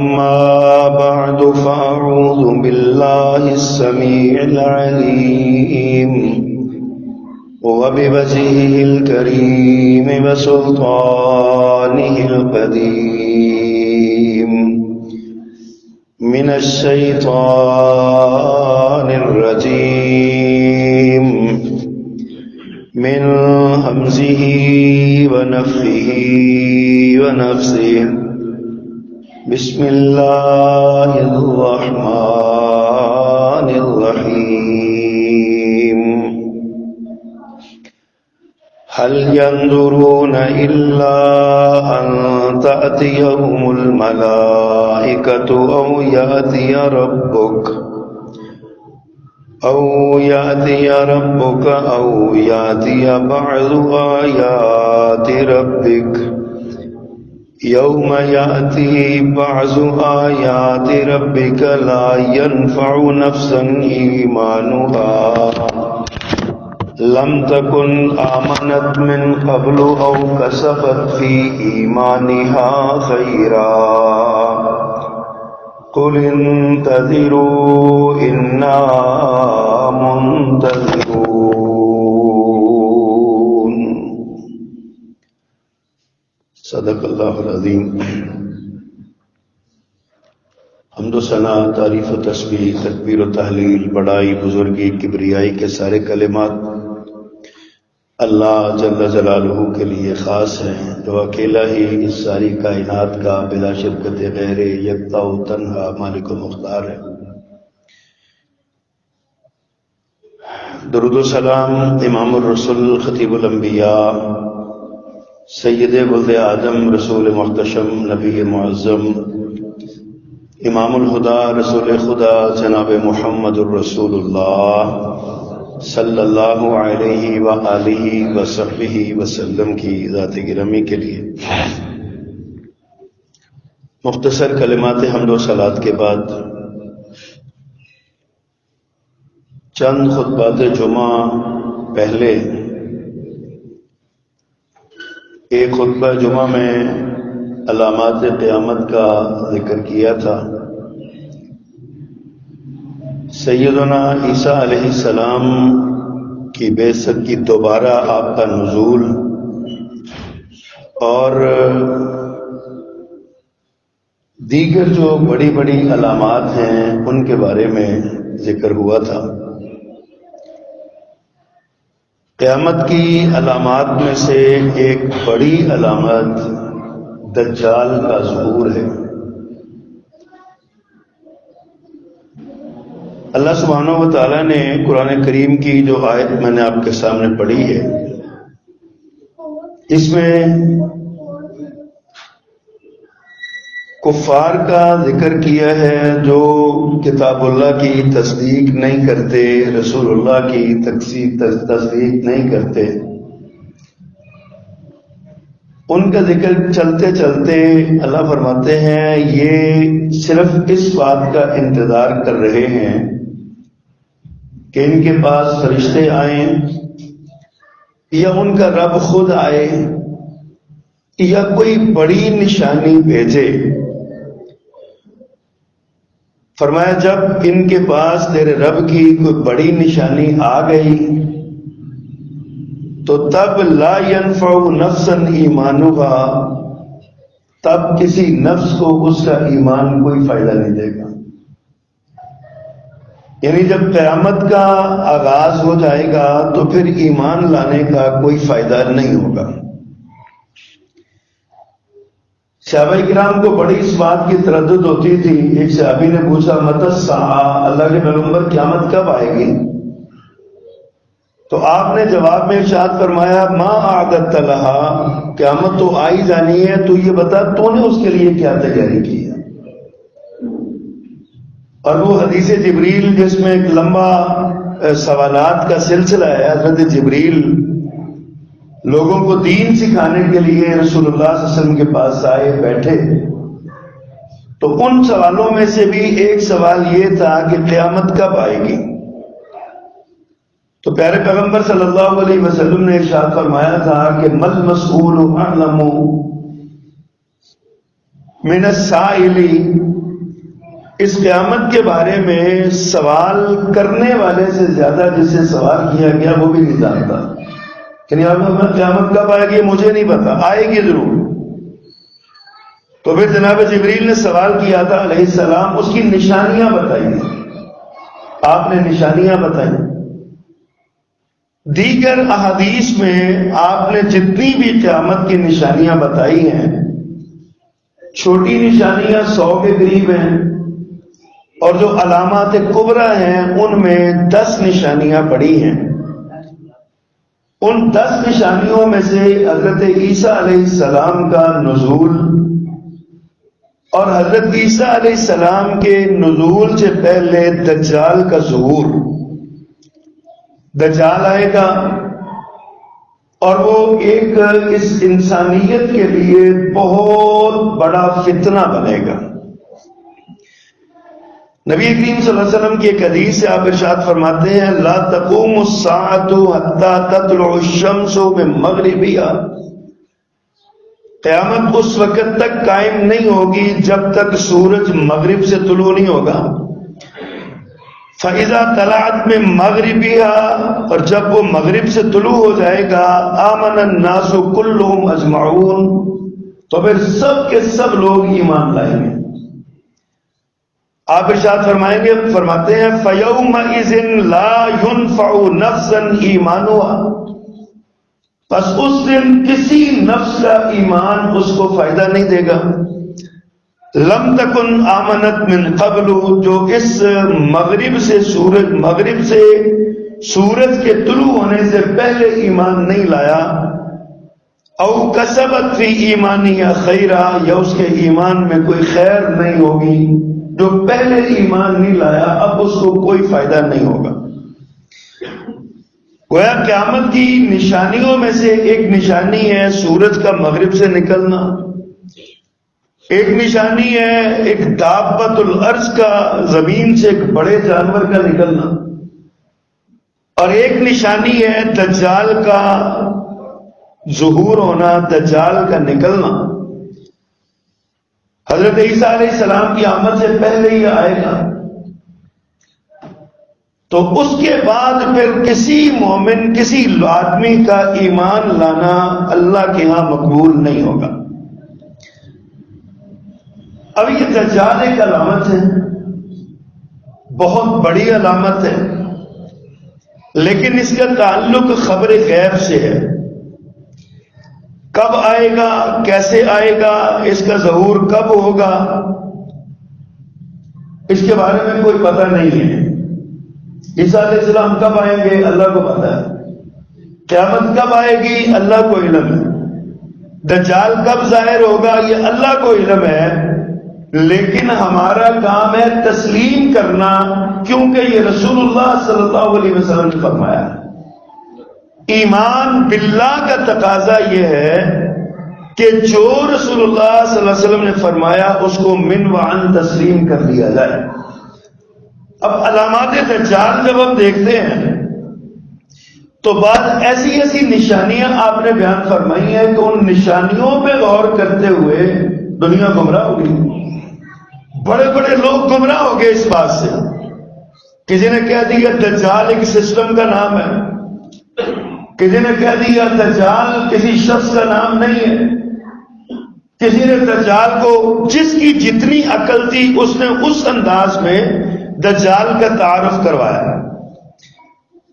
أما بعد فأعوذ بالله السميع العليم وبوجهه الكريم وسلطانه القديم من الشيطان الرجيم من همزه ونفخه ونفثه بسم الله الرحمن الرحيم هل ينظرون إلا أن تأتيهم الملائكة أو يأتي ربك أو يأتي بعض آيات ربك يوم يأتي بعض آيات ربك لا ينفع نفسا إيمانها لم تكن آمنت من قبل أو كسبت في إيمانها خيرا قل انتظروا إنا منتظرون صدق اللہ العظیم۔ حمد و ثنا، تعریف و تسبیح، تکبیر و تحلیل، بڑائی، بزرگی، کبریائی کے سارے کلمات اللہ جل جلالہ کے لیے خاص ہیں، جو اکیلا ہی اس ساری کائنات کا بلا شرکت غیر یکتا و تنہا مالک و مختار ہے۔ درود و سلام امام الرسل خطیب الانبیاء سید ولد آدم رسول محتشم نبی معظم امام الہدا رسول خدا جناب محمد الرسول اللہ صلی اللہ علیہ وآلہ وصحبہ وسلم کی ذات گرامی کے لیے مختصر کلمات حمد و صلات کے بعد چند خطبات جمعہ پہلے ایک خطبہ جمعہ میں علامات قیامت کا ذکر کیا تھا۔ سیدنا عیسیٰ علیہ السلام کی بعثت کی دوبارہ آپ کا نزول اور دیگر جو بڑی بڑی علامات ہیں ان کے بارے میں ذکر ہوا تھا۔ قیامت کی علامات میں سے ایک بڑی علامت دجال کا ظہور ہے۔ اللہ سبحانہ و تعالیٰ نے قرآن کریم کی جو آیت میں نے آپ کے سامنے پڑھی ہے، اس میں کفار کا ذکر کیا ہے جو کتاب اللہ کی تصدیق نہیں کرتے، رسول اللہ کی تصدیق نہیں کرتے۔ ان کا ذکر چلتے چلتے اللہ فرماتے ہیں یہ صرف اس بات کا انتظار کر رہے ہیں کہ ان کے پاس فرشتے آئیں یا ان کا رب خود آئے یا کوئی بڑی نشانی بھیجے۔ فرمایا جب ان کے پاس تیرے رب کی کوئی بڑی نشانی آ گئی تو تب لا ينفع نفسا ایمانها، تب کسی نفس کو اس کا ایمان کوئی فائدہ نہیں دے گا۔ یعنی جب قیامت کا آغاز ہو جائے گا تو پھر ایمان لانے کا کوئی فائدہ نہیں ہوگا۔ صحابہ کرام کو بڑی اس بات کی تردد ہوتی تھی۔ ایک صحابی نے پوچھا متی الساعہ، اللہ کے پیغمبر قیامت کب آئے گی؟ تو آپ نے جواب میں ارشاد فرمایا ما اعددت لہا، قیامت تو آئی جانی ہے، تو یہ بتا تو نے اس کے لیے کیا تیاری کی ہے۔ اور وہ حدیث جبریل جس میں ایک لمبا سوالات کا سلسلہ ہے، حضرت جبریل لوگوں کو دین سکھانے کے لیے رسول اللہ صلی اللہ علیہ وسلم کے پاس آئے، بیٹھے، تو ان سوالوں میں سے بھی ایک سوال یہ تھا کہ قیامت کب آئے گی؟ تو پیارے پیغمبر صلی اللہ علیہ وسلم نے ارشاد فرمایا تھا کہ مل مسئول اعلم، من السائلی، اس قیامت کے بارے میں سوال کرنے والے سے زیادہ جس سے سوال کیا گیا وہ بھی نہیں جانتا کہ قیامت کب آئے گی مجھے نہیں پتا، آئے گی ضرور۔ تو پھر جناب جبریل نے سوال کیا تھا علیہ السلام، اس کی نشانیاں بتائیے، آپ نے نشانیاں بتائی۔ دیگر احادیث میں آپ نے جتنی بھی قیامت کی نشانیاں بتائی ہیں، چھوٹی نشانیاں 100 کے قریب ہیں، اور جو علامات کبریٰ ہیں ان میں 10 نشانیاں پڑی ہیں۔ ان 10 نشانیوں میں سے حضرت عیسیٰ علیہ السلام کا نزول، اور حضرت عیسیٰ علیہ السلام کے نزول سے پہلے دجال کا ظہور۔ دجال آئے گا اور وہ ایک اس انسانیت کے لیے بہت بڑا فتنہ بنے گا۔ نبی کریم صلی اللہ علیہ وسلم کی ایک حدیث سے آپ ارشاد فرماتے ہیں لا تقوم الساعة حتى تطلع الشمس من مغربها، قیامت اس وقت تک قائم نہیں ہوگی جب تک سورج مغرب سے طلوع نہیں ہوگا۔ فَإِذَا طَلَعَتْ مِن مَغْرِبِهَا، اور جب وہ مغرب سے طلوع ہو جائے گا، آمَنَ النَّاسُ كُلُّهُمْ أَجْمَعُونَ، تو پھر سب کے سب لوگ ایمان لائیں گے۔ آپ ارشاد فرماتے ہیں فَيَوْمَئِذٍ لَا يُنْفَعُ نَفْسًا إِيمَانُهَا، بس اس دن کسی نفس کا ایمان اس کو فائدہ نہیں دے گا۔ لم تکن آمنت من قبل، جو اس مغرب سے سورج کے طلوع ہونے سے پہلے ایمان نہیں لایا، او کسبت فی ایمانہا خیرا، یا اس کے ایمان میں کوئی خیر نہیں ہوگی، جو پہلے ایمان نہیں لایا اب اس کو کوئی فائدہ نہیں ہوگا۔ گویا قیامت کی نشانیوں میں سے ایک نشانی ہے سورج کا مغرب سے نکلنا، ایک نشانی ہے ایک دابۃ الارض کا زمین سے ایک بڑے جانور کا نکلنا، اور ایک نشانی ہے دجال کا ظہور ہونا، دجال کا نکلنا۔ حضرت عیسیٰ علیہ السلام کی آمد سے پہلے ہی آئے گا، تو اس کے بعد پھر کسی مومن، کسی آدمی کا ایمان لانا اللہ کے ہاں مقبول نہیں ہوگا۔ اب یہ دجال ایک علامت ہے، بہت بڑی علامت ہے، لیکن اس کا تعلق خبر غیب سے ہے۔ کب آئے گا، کیسے آئے گا، اس کا ظہور کب ہوگا، اس کے بارے میں کوئی پتہ نہیں ہے۔ عیسیٰ علیہ السلام کب آئیں گے اللہ کو پتہ ہے، قیامت کب آئے گی اللہ کو علم ہے، دجال کب ظاہر ہوگا یہ اللہ کو علم ہے، لیکن ہمارا کام ہے تسلیم کرنا، کیونکہ یہ رسول اللہ صلی اللہ علیہ وسلم نے فرمایا۔ ایمان باللہ کا تقاضا یہ ہے کہ جو رسول اللہ صلی اللہ علیہ وسلم نے فرمایا اس کو من وعن تسلیم کر لیا جائے۔ اب علامات دجال جب ہم دیکھتے ہیں تو بعض ایسی نشانیاں آپ نے بیان فرمائی ہیں کہ ان نشانیوں پہ غور کرتے ہوئے دنیا گمراہ ہو گئی، بڑے بڑے لوگ گمراہ ہو گئے اس بات سے۔ کسی نے کہہ دیا دجال ایک سسٹم کا نام ہے، کسی نے کہہ دیا دجال کسی شخص کا نام نہیں ہے، کسی نے دجال کو جس کی جتنی عقل تھی اس نے اس انداز میں دجال کا تعارف کروایا۔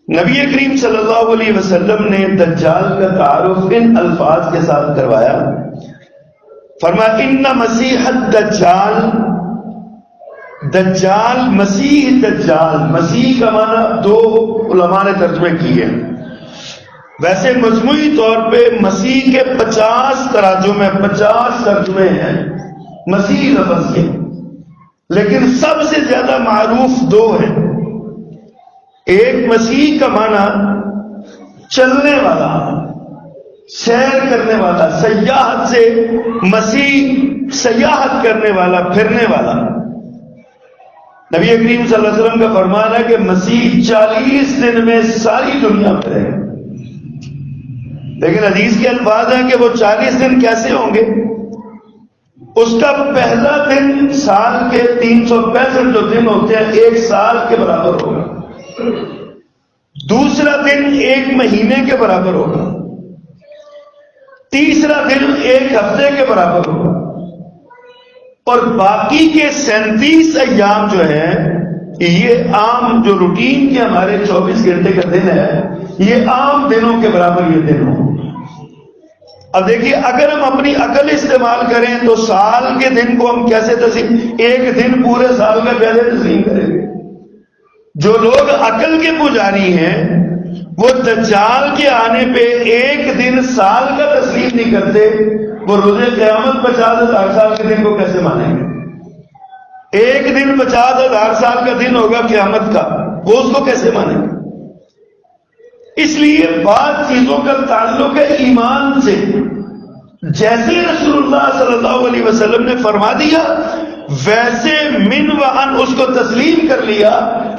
نبی کریم صلی اللہ علیہ وسلم نے دجال کا تعارف ان الفاظ کے ساتھ کروایا، فرمایا ان مسیح الدجال، دجال مسیح دجال، مسیح کا معنی دو علماء نے ترجمے کیے ہیں، ویسے مجموعی طور پہ مسیح کے 50 تراجمے 50 ترجمے ہیں مسیح لفظ کے، لیکن سب سے زیادہ معروف دو ہیں۔ ایک مسیح کا معنی چلنے والا، سیر کرنے والا، سیاحت سے مسیح سیاحت کرنے والا، پھرنے والا۔ نبی کریم صلی اللہ علیہ وسلم کا فرمان ہے کہ مسیح 40 دن میں ساری دنیا پھرے گا، لیکن حدیث کے الفاظ ہیں کہ وہ 40 دن کیسے ہوں گے؟ اس کا پہلا دن سال کے 365 جو دن ہوتے ہیں 1 سال کے برابر ہوگا، دوسرا دن 1 مہینے کے برابر ہوگا، تیسرا دن 1 ہفتے کے برابر ہوگا، اور باقی کے 37 ایام جو ہیں یہ عام جو روٹین کے ہمارے 24 گھنٹے کا دن ہے، یہ عام دنوں کے برابر یہ دن ہوں۔ اب دیکھیے اگر ہم اپنی عقل استعمال کریں تو سال کے دن کو ہم کیسے تسلیم، 1 دن پورے سال میں کیسے تسلیم کریں گے؟ جو لوگ عقل کے پجاری ہیں وہ دجال کے آنے پہ 1 دن سال کا تسلیم نہیں کرتے، وہ روز قیامت 50,000 سال کے دن کو کیسے مانیں گے؟ 1 دن 50,000 سال کا دن ہوگا قیامت کا، وہ اس کو کیسے مانیں گے؟ اس لیے بعض چیزوں کا تعلق ہے ایمان سے، جیسے رسول اللہ صلی اللہ علیہ وسلم نے فرما دیا ویسے من و ان اس کو تسلیم کر لیا،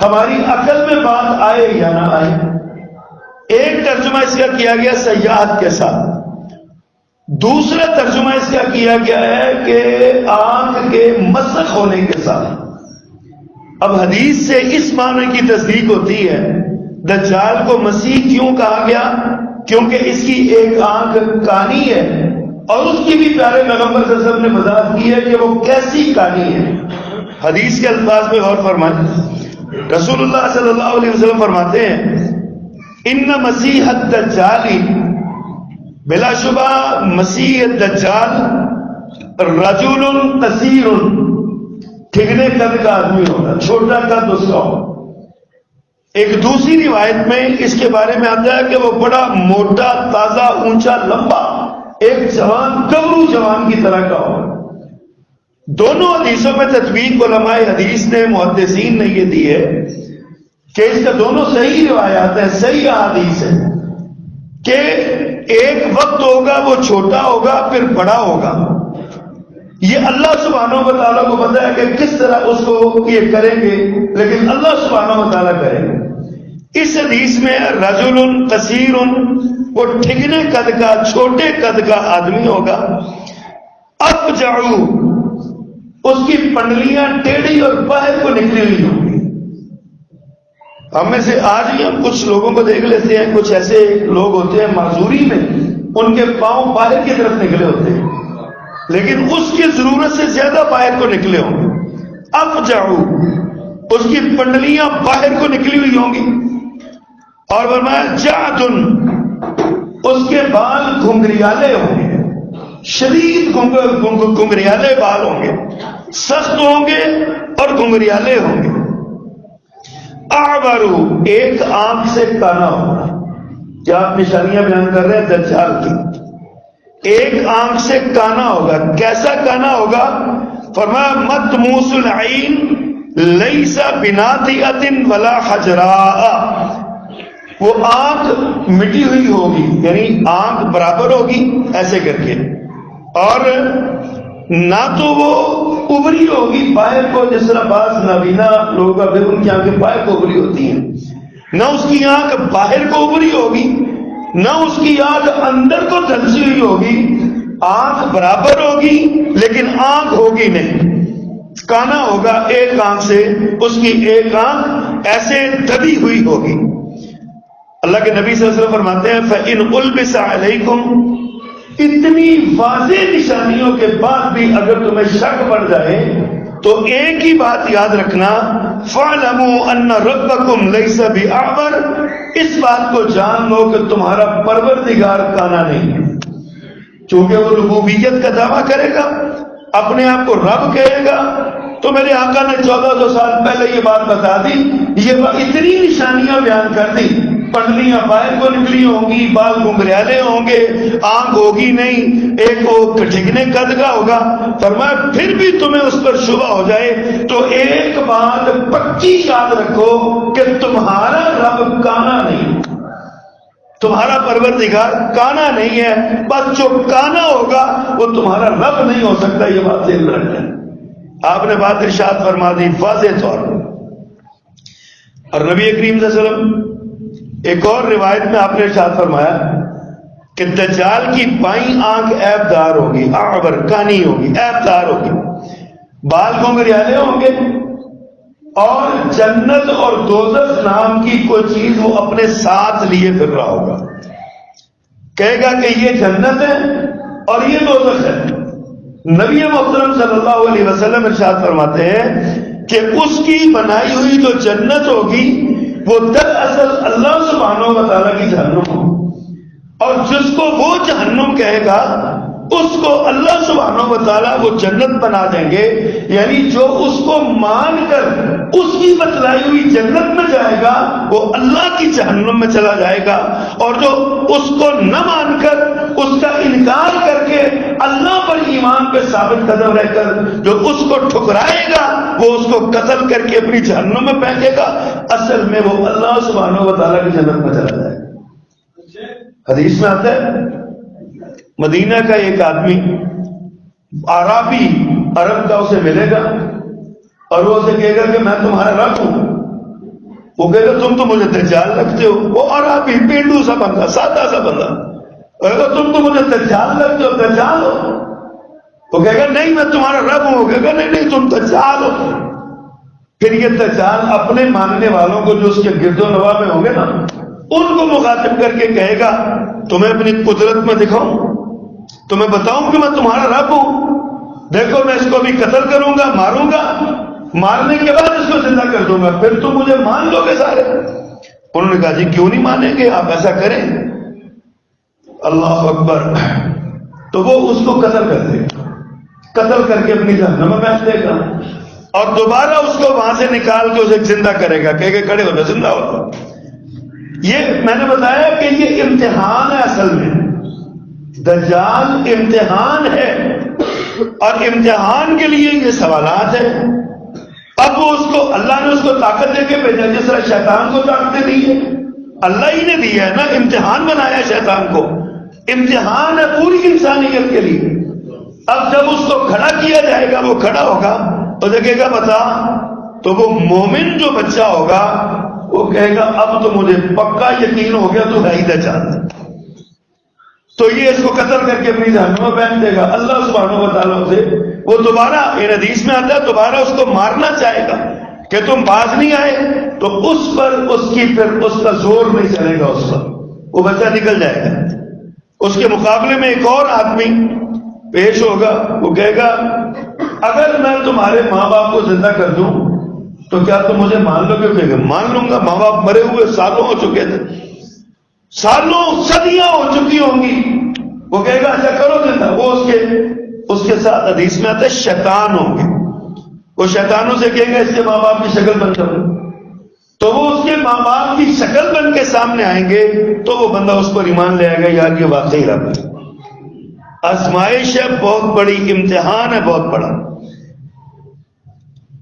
ہماری عقل میں بات آئے یا نہ آئے۔ ایک ترجمہ اس کا کیا گیا سیاحت کے ساتھ، دوسرا ترجمہ اس کا کیا گیا ہے کہ آنکھ کے مسخ ہونے کے ساتھ۔ اب حدیث سے اس معنی کی تصدیق ہوتی ہے دجال کو مسیح کیوں کہا گیا؟ کیونکہ اس کی ایک آنکھ کانی ہے، اور اس کی بھی پیارے پیغمبر صلی اللہ علیہ وسلم نے وضاحت کی ہے کہ وہ کیسی کانی ہے۔ حدیث کے الفاظ میں غور فرمائیں، رسول اللہ صلی اللہ علیہ وسلم فرماتے ہیں ان مسیح الدجال، بلا شبہ مسیح الدجال رجل قصیر، ٹھگنے قد کا آدمی ہوگا، چھوٹا قد اس کا ہوگا۔ ایک دوسری روایت میں اس کے بارے میں آتا ہے کہ وہ بڑا موٹا، تازہ، اونچا، لمبا، ایک جوان، گبرو جوان کی طرح کا ہوگا۔ دونوں حدیثوں میں تطبیق علماء حدیث نے، محدثین نے یہ دی ہے کہ اس کا دونوں صحیح روایات ہیں، صحیح احادیث ہیں کہ ایک وقت ہوگا وہ چھوٹا ہوگا پھر بڑا ہوگا۔ یہ اللہ سبحانہ و تعالیٰ کو پتہ ہے کہ کس طرح اس کو یہ کریں گے، لیکن اللہ سبحانہ و تعالیٰ کریں گے۔ اس حدیث میں رجل قصیر، وہ ٹھگنے قد کا، چھوٹے قد کا آدمی ہوگا۔ افجع، اس کی پنڈلیاں ٹیڑھی اور باہر کو نکلی ہوئی ہوں گی۔ ہم میں سے آج ہی ہم کچھ لوگوں کو دیکھ لیتے ہیں، کچھ ایسے لوگ ہوتے ہیں معذوری میں ان کے پاؤں باہر کی طرف نکلے ہوتے ہیں، لیکن اس کی ضرورت سے زیادہ باہر کو نکلے ہوں گے۔ افجع، اس کی پنڈلیاں باہر کو نکلی ہوئی ہوں گی۔ اور فرمایا جعد، اس کے بال گھنگریالے ہوں گے، شدید گھنگریالے بال ہوں گے، سخت ہوں گے اور گھنگریالے ہوں گے۔ اعور، ایک آنکھ سے کانا ہوگا۔ کیا آپ نشانیاں بیان کر رہے ہیں دجال کی؟ ایک آنکھ سے کانا ہوگا۔ کیسا کانا ہوگا؟ فرمایا مطموس العین لیس بناطئۃ ولا حجراء، وہ آنکھ مٹی ہوئی ہوگی، یعنی آنکھ برابر ہوگی ایسے کر کے، اور نہ تو وہ ابری ہوگی باہر کو، جس طرح بعض نابینا لوگوں کا پھر ان کی آنکھیں باہر کو ابری ہوتی ہیں، نہ اس کی آنکھ باہر کو ابری ہوگی، نہ اس کی آنکھ اندر کو دھنسی ہوئی ہوگی۔ آنکھ برابر ہوگی لیکن آنکھ ہوگی نہیں، کانا ہوگا ایک آنکھ سے، اس کی ایک آنکھ ایسے دبی ہوئی ہوگی۔ اللہ کے نبی صلی اللہ علیہ وسلم فرماتے ہیں فَإِنْ أُلْبِسَ عَلَيْكُمْ، اتنی واضح نشانیوں کے بعد بھی اگر تمہیں شک پڑ جائے تو ایک ہی بات یاد رکھنا، فَاعْلَمُوا أَنَّ رَبَّكُمْ لَيْسَ بِأَعْوَرٍ، اس بات کو جان لو کہ تمہارا پروردگار کانا نہیں ہے۔ چونکہ وہ ربوبیت کا دعویٰ کرے گا، اپنے آپ کو رب کہے گا، تو میرے آقا نے 1400 سال پہلے یہ بات بتا دی، یہ اتنی نشانیاں بیان کر دی، پنڈلیاں باہر کو نکلی ہوں گی، بال گھنگریالے ہوں گے، آنکھ ہوگی نہیں، ایک وہ ٹھگنے قد کا ہوگا۔ فرمایا پھر بھی تمہیں اس پر شبہ ہو جائے تو ایک بات پکی یاد رکھو کہ تمہارا رب کانا نہیں، تمہارا پروردگار کانا نہیں ہے، بس جو کانا ہوگا وہ تمہارا رب نہیں ہو سکتا، یہ بات ذہن میں رکھنا۔ آپ نے بات ارشاد فرما دی واضح طور پر۔ اور نبی کریم صلی اللہ علیہ وسلم ایک اور روایت میں آپ نے ارشاد فرمایا کہ دجال کی بائیں آنکھ عیب دار ہوگی، اعور کانی ہوگی، عیب دار ہوگی، بال گھنگریالے ہوں گے، اور جنت اور دوزخ نام کی کوئی چیز وہ اپنے ساتھ لیے پھر رہا ہوگا، کہے گا کہ یہ جنت ہے اور یہ دوزخ ہے۔ نبی محترم صلی اللہ علیہ وسلم ارشاد فرماتے ہیں کہ اس کی بنائی ہوئی جو جنت ہوگی وہ دراصل اللہ سبحانہ و تعالیٰ کی جہنم ہوگی، اور جس کو وہ جہنم کہے گا اس کو اللہ سبحانہ و تعالیٰ وہ جنت بنا دیں گے، یعنی جو اس کو مان کر اس کی بتلائی ہوئی جنت میں جائے گا وہ اللہ کی جہنم میں چلا جائے گا، اور جو اس کو نہ مان کر اس کا انکار کر کے اللہ پر ایمان پہ ثابت قدم رہ کر جو اس کو ٹھکرائے گا وہ اس کو قتل کر کے اپنی جہنم میں پھینکے گا، اصل میں وہ اللہ سبحانہ و تعالیٰ کی جنت میں چلا جائے گا۔ حدیث میں آتا ہے مدینہ کا ایک آدمی عربی عرب کا اسے ملے گا اور وہ اسے کہے گا کہ میں تمہارا رب ہوں، وہ کہے گا تم تو مجھے دجال لگتے ہو، وہ عربی پینڈو سا بندہ، سادہ سا بندہ، کہے گا تم تو مجھے دجال لگتے ہو، دجال ہو، وہ کہے گا نہیں میں تمہارا رب ہوں، وہ کہے گا نہیں نہیں تم دجال ہو۔ پھر یہ دجال اپنے ماننے والوں کو جو اس کے گرد و نواح میں ہوں گے نا ان کو مخاطب کر کے کہے گا تمہیں اپنی قدرت میں دکھاؤں، تمہیں بتاؤں کہ میں تمہارا رب ہوں، دیکھو میں اس کو بھی قتل کروں گا، ماروں گا، مارنے کے بعد اس کو زندہ کر دوں گا، پھر تم مجھے مان لو گے سارے۔ انہوں نے کہا جی کیوں نہیں مانیں گے، آپ ایسا کریں۔ اللہ اکبر۔ تو وہ اس کو قتل کر دے گا، قتل کر کے اپنی جہنم میں بیٹھ دے گا، اور دوبارہ اس کو وہاں سے نکال کے اسے زندہ کرے گا، کہے گا کھڑے ہو جا، زندہ ہو۔ یہ میں نے بتایا کہ یہ امتحان ہے، اصل میں دجال امتحان ہے، اور امتحان کے لیے یہ سوالات ہیں۔ اب وہ اس کو اللہ نے اس کو طاقت دے کے بھیجا، جس طرح شیطان کو طاقتیں دی ہے، اللہ ہی نے دی ہے نا، امتحان بنایا شیطان کو، امتحان ہے پوری انسانیت کے لیے۔ اب جب اس کو کھڑا کیا جائے گا وہ کھڑا ہوگا تو دیکھے گا بتا، تو وہ مومن جو بچہ ہوگا وہ کہے گا اب تو مجھے پکا یقین ہو گیا تو ہے ہی دجال، تو یہ اس کو قتل کر کے اپنی جہنم میں پھینک دے گا۔ اللہ سبحانہ و تعالیٰ سے وہ دوبارہ ان حدیث میں آتا ہے دوبارہ اس کو مارنا چاہے گا کہ تم باز نہیں آئے، تو اس پر اس کی پھر اس کا زور نہیں چلے گا، اس پر وہ بچہ نکل جائے گا۔ اس کے مقابلے میں ایک اور آدمی پیش ہوگا، وہ کہے گا اگر میں تمہارے ماں باپ کو زندہ کر دوں تو کیا تم مجھے مان لو گے؟ کہے گا مان لوں گا، ماں باپ مرے ہوئے سالوں ہو چکے تھے، سالوں صدیاں ہو چکی ہوں گی۔ وہ کہے گا اچھا کرو زندہ۔ وہ اس کے ساتھ حدیث میں آتا ہے شیطان ہوں گے، وہ شیطانوں سے کہے گا اس کے ماں باپ کی شکل بن کرو، تو وہ اس کے ماں باپ کی شکل بن کے سامنے آئیں گے تو وہ بندہ اس پر ایمان لے آئے گا یار یہ واقعی رب ہے۔ آزمائش ہے بہت بڑی، امتحان ہے بہت بڑا۔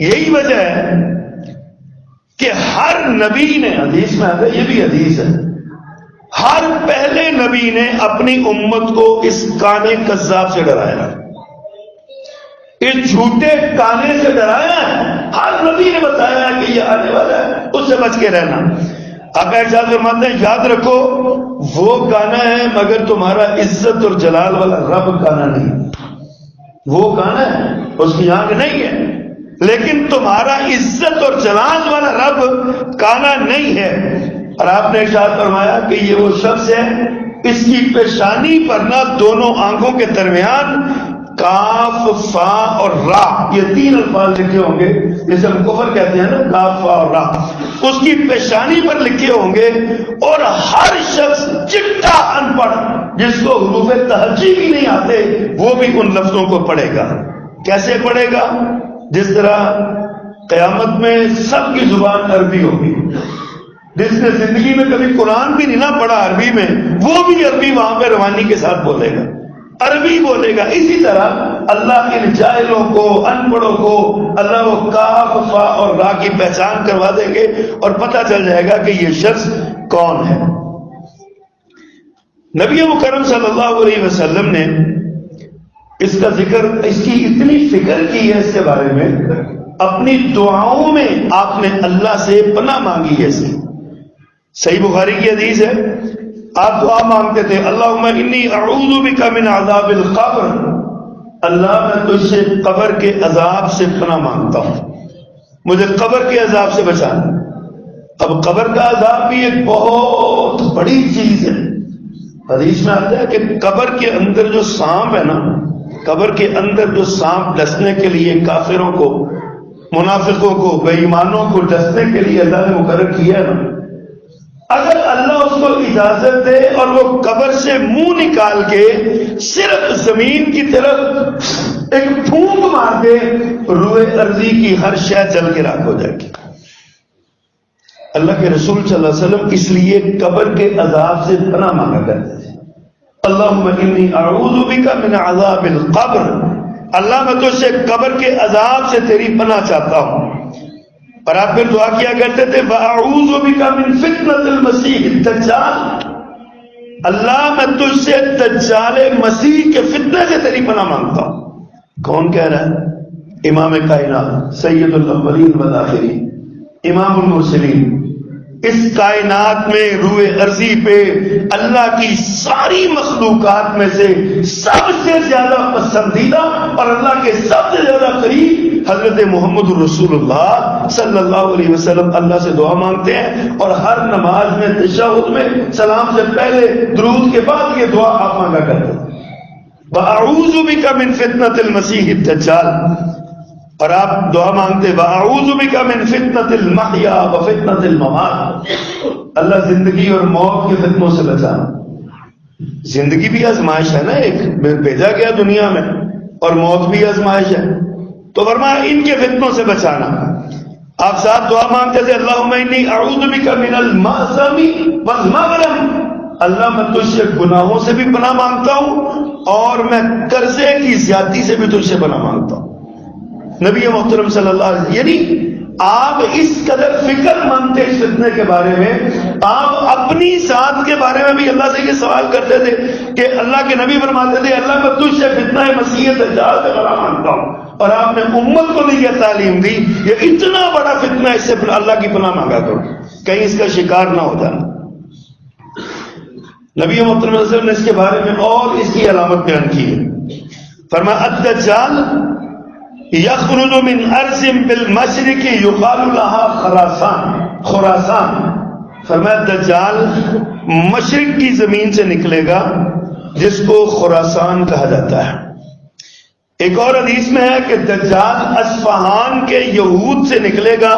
یہی وجہ ہے کہ ہر نبی نے، حدیث میں آتا ہے یہ بھی حدیث ہے، ہر پہلے نبی نے اپنی امت کو اس کانے کذاب سے ڈرایا، اس جھوٹے کانے سے ڈرایا ہے۔ ہر نبی نے بتایا کہ یہ آنے والا ہے، اس سے بچ کے رہنا۔ آقا ارشاد فرماتے ہیں یاد رکھو وہ کانا ہے مگر تمہارا عزت اور جلال والا رب کانا نہیں، وہ کانا ہے اس کی آنکھ نہیں ہے، لیکن تمہارا عزت اور جلال والا رب کانا نہیں ہے۔ اور آپ نے ارشاد فرمایا کہ یہ وہ شخص ہے اس کی پیشانی پر نہ دونوں آنکھوں کے درمیان کاف فا اور را، یہ تین الفاظ لکھے ہوں گے جسے ہم کفر کہتے ہیں نا، کاف فا اور را، اس کی پیشانی پر لکھے ہوں گے، اور ہر شخص چٹا ان پڑھ جس کو حروف تہجی بھی نہیں آتے وہ بھی ان لفظوں کو پڑھے گا۔ کیسے پڑھے گا؟ جس طرح قیامت میں سب کی زبان عربی ہوگی، جس نے زندگی میں کبھی قرآن بھی نہیں نہ پڑھا عربی میں وہ بھی عربی وہاں پہ روانی کے ساتھ بولے گا، عربی بولے گا۔ اسی طرح اللہ ان جاہلوں کو، ان پڑھوں کو اللہ وہ کاف فا اور را کی پہچان کروا دیں گے اور پتہ چل جائے گا کہ یہ شخص کون ہے۔ نبی مکرم صلی اللہ علیہ وسلم نے اس کا ذکر، اس کی اتنی فکر کی ہے اس کے بارے میں، اپنی دعاؤں میں آپ نے اللہ سے پناہ مانگی ہے۔ اس کی صحیح بخاری کی حدیث ہے، آپ دعا مانگتے تھے اللہم انی اعوذ بک من عذاب القبر، اللہ میں تجھ سے قبر کے عذاب سے پناہ مانگتا ہوں، مجھے قبر کے عذاب سے بچانا۔ اب قبر کا عذاب بھی ایک بہت بڑی چیز ہے۔ حدیث میں آتا ہے کہ قبر کے اندر جو سانپ ہے نا، قبر کے اندر جو سانپ ڈسنے کے لیے کافروں کو، منافقوں کو، بے ایمانوں کو ڈسنے کے لیے اللہ نے مقرر کیا ہے نا، اگر اللہ اس کو اجازت دے اور وہ قبر سے منہ نکال کے صرف زمین کی طرف ایک پھونک مار دے، روئے ارضی کی ہر شے جل کے راکھ ہو جائے گی۔ اللہ کے رسول صلی اللہ علیہ وسلم اس لیے قبر کے عذاب سے پناہ مانگا کرتے تھے۔ اللہم انی اعوذ بک من عذاب القبر، اللہ میں تجھ سے قبر کے عذاب سے تیری پناہ چاہتا ہوں۔ اور آپ پھر دعا کیا کرتے تھے وَأَعُوذُ بِكَ مِن فِتْنَةِ الْمَسِيحِ الدَّجَّالِ، اللہ میں تجھ سے دجال مسیح کے فتنے سے تیری پناہ مانگتا ہوں۔ کون کہہ رہا ہے؟ امام کائنات، سید الاولین والآخرین، امام المرسلین۔ اس کائنات میں روئے ارضی پہ اللہ کی ساری مخلوقات میں سے سب سے زیادہ پسندیدہ اور اللہ کے سب سے زیادہ قریب حضرت محمد رسول اللہ صلی اللہ علیہ وسلم اللہ سے دعا مانگتے ہیں، اور ہر نماز میں تشہد میں سلام سے پہلے درود کے بعد یہ دعا آپ مانگا کرتے ہیں وَأَعُوذُ بِكَ مِن فِتْنَةِ الْمَسِيحِ الدَّجَّالِ، اور آپ دعا مانگتے وَأَعُوذُ بِكَ مِن فِتْنَةِ الْمَحْيَا وَفِتْنَةِ الْمَمَاتِ، اللہ زندگی اور موت کے فتنوں سے بچانا۔ زندگی بھی آزمائش ہے نا، ایک بھیجا گیا دنیا میں، اور موت بھی آزمائش ہے، تو فرمایا ان کے فتنوں سے بچانا۔ آپ ساتھ دعا مانگتے تھے اللہم انی اعوذ بک من المعصم والمغرم، اللہ میں تجھ سے گناہوں سے بھی پناہ مانگتا ہوں اور میں قرضے کی زیادتی سے بھی تجھ سے پناہ مانگتا ہوں۔ نبی محترم صلی اللہ علیہ وسلم، یعنی آپ اس قدر فکر مند تھے اس فتنے کے بارے میں، آپ اپنی ذات کے بارے میں بھی اللہ سے یہ سوال کرتے تھے کہ اللہ کے نبی فرماتے تھے اللہ میں تجھ سے فتنہ مسیح دجال سے پناہ مانگتا ہوں، اور آپ نے امت کو بھی یہ تعلیم دی یہ اتنا بڑا فتنہ، اس سے اللہ کی پناہ مانگا کرو کہیں اس کا شکار نہ ہو جانا۔ نبی محترم صلی اللہ علیہ وسلم نے اس کے بارے میں اور اس کی علامت بیان کی ہے، فرمایا الدجال یخرج من ارض بالمشرق یقال لها خراسان، فرمایا دجال مشرق کی زمین سے نکلے گا جس کو خراسان کہا جاتا ہے۔ ایک اور حدیث میں ہے کہ دجال اصفہان کے یہود سے نکلے گا